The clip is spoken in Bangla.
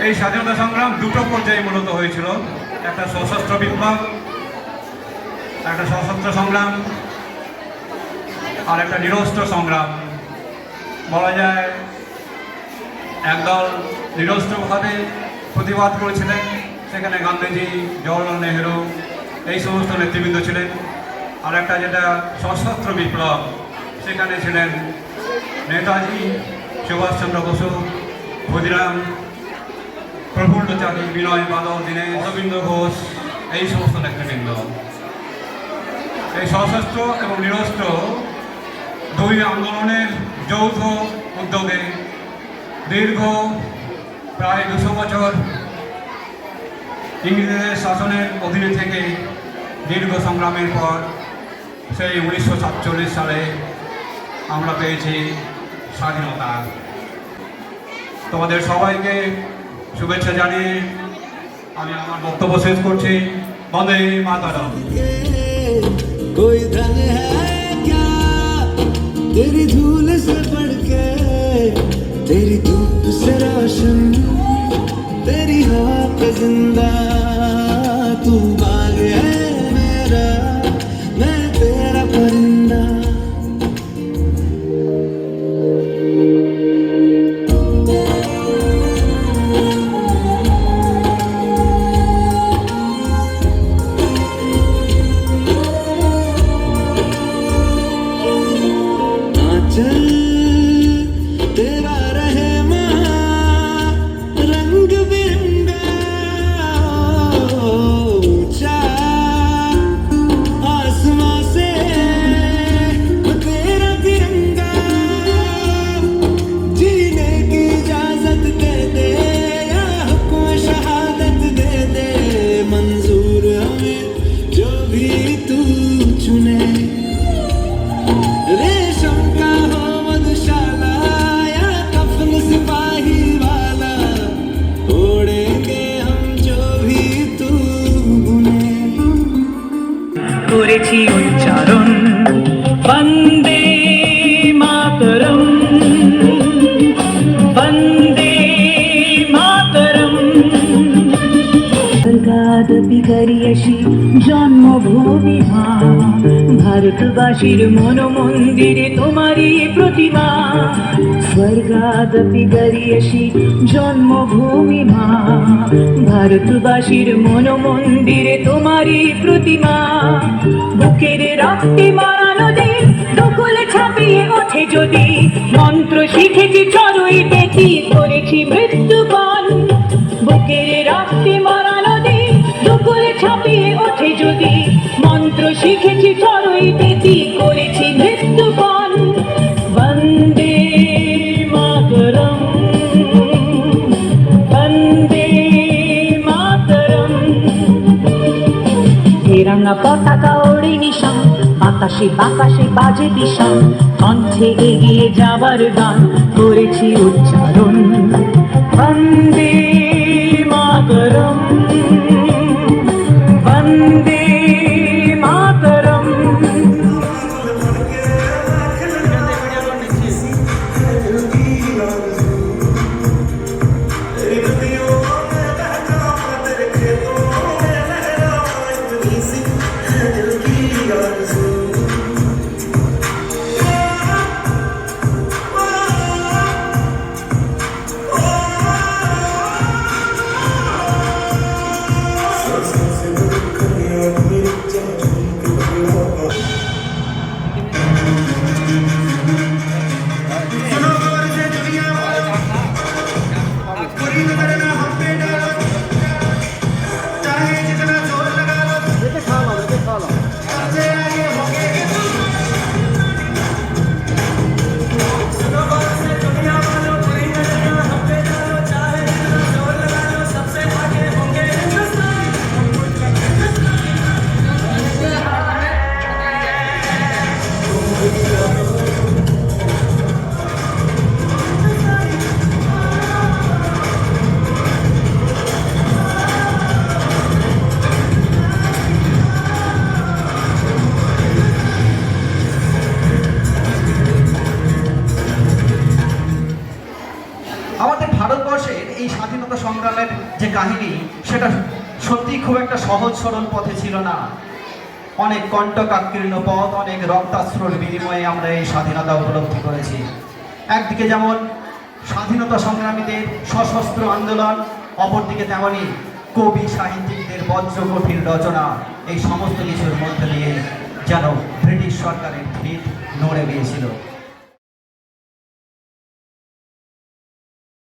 এই স্বাধীনতা সংগ্রাম দুটো পর্যায়ে মূলত হয়েছিল, একটা সশস্ত্র বিপ্লব, একটা সশস্ত্র সংগ্রাম, আর একটা নিরস্ত্র সংগ্রাম। বলা যায় একদল নিরস্ত্রভাবে প্রতিবাদ করেছিলেন, সেখানে গান্ধীজি, জওহরলাল নেহেরু এই সমস্ত নেতৃবৃন্দ ছিলেন। আর একটা যেটা সশস্ত্র বিপ্লব, সেখানে ছিলেন নেতাজি, সুভাষচন্দ্র বসু, ক্ষুদিরাম, প্রফুল্লচারী, বিনয় বাদল, দীনেশ, অরবিন্দ ঘোষ এই সমস্ত নেতৃবৃন্দ। এই সশস্ত্র এবং নিরস্ত্র দুই আন্দোলনের যৌথ উদ্যোগে দীর্ঘ প্রায় 200 বছর ইংরেজদের শাসনের অধীনে থেকে দীর্ঘ সংগ্রামের পর সেই 1947 সালে আমরা পেয়েছি স্বাধীনতা। তোমাদের সবাইকে শুভেচ্ছা জানিয়ে আমি আমার বক্তব্য শেষ করছি। বন্দে মাতরম। कोई धन है क्या तेरी धूल से बढ़ के, तेरी धूप से रोशन, तेरी हवा पे जिंदा तू बाग है मेरा, मैं तेरा परिंदा। तेरा रहे रंग बिरंगा ऊंचा आसमां से तेरा तिरंगा, जीने की इजाजत दे दे या हुक्म शहादत दे दे, मंजूर हमें जो भी तू चुने। रेशम का हो मधुशाला या कफन सिपाही वाला, ओढ़ेंगे हम जो भी तू बुने। করেছি উচ্চারণ বন্দে মাতরম, বন্দে মাতরম। স্বর্গাদপি গরিয়সী জন্মভূমি মা, ভারতবাসীর মন মন্দিরে তোমারই প্রতিমা। স্বর্গাদপি গরিয়সী জন্মভূমি মা, ভারতবাসীর মন মন্দিরে তোমারই প্রতিমা। বুকের রক্তে মারানো দেশ দখলে ছাপিয়ে ওঠে যদি, মন্ত্র শিখেছি চড়ুই দেখি করেছি মৃত্যুবরণ। বুকের রক্তে মারানো দেশ দখলে ছাপিয়ে ওঠে যদি, মন্ত্র শিখেছি চড়ুই দেখি করেছি মৃত্যুবরণ। বন্দে মাতরম, বন্দে মাতরম। তেরঙ্গা পতাকা ওড়ে নিশান, আকাশে বাতাসে বাজে দিশান, কণ্ঠে এগিয়ে যাবার গান করেছি উচ্চারণ। বন্দে মাতরম, বন্দে মাতরম। স্বাধীনতা সংগ্রামের যে কাহিনী, সেটা সত্যি খুব একটা সহজ সরল পথে ছিল না। অনেক কণ্টকাকীর্ণ পথ, অনেক রক্তাশ্রুর বিনিময়ে আমরা এই স্বাধীনতা উপলব্ধি করেছি। একদিকে যেমন স্বাধীনতা সংগ্রামীদের সশস্ত্র আন্দোলন, অপরদিকে তেমনই কবি সাহিত্যিকদের বজ্র কঠিন রচনা, এই সমস্ত কিছুর মধ্যে দিয়ে যেন ব্রিটিশ সরকারের ভিত নড়ে গিয়েছিল।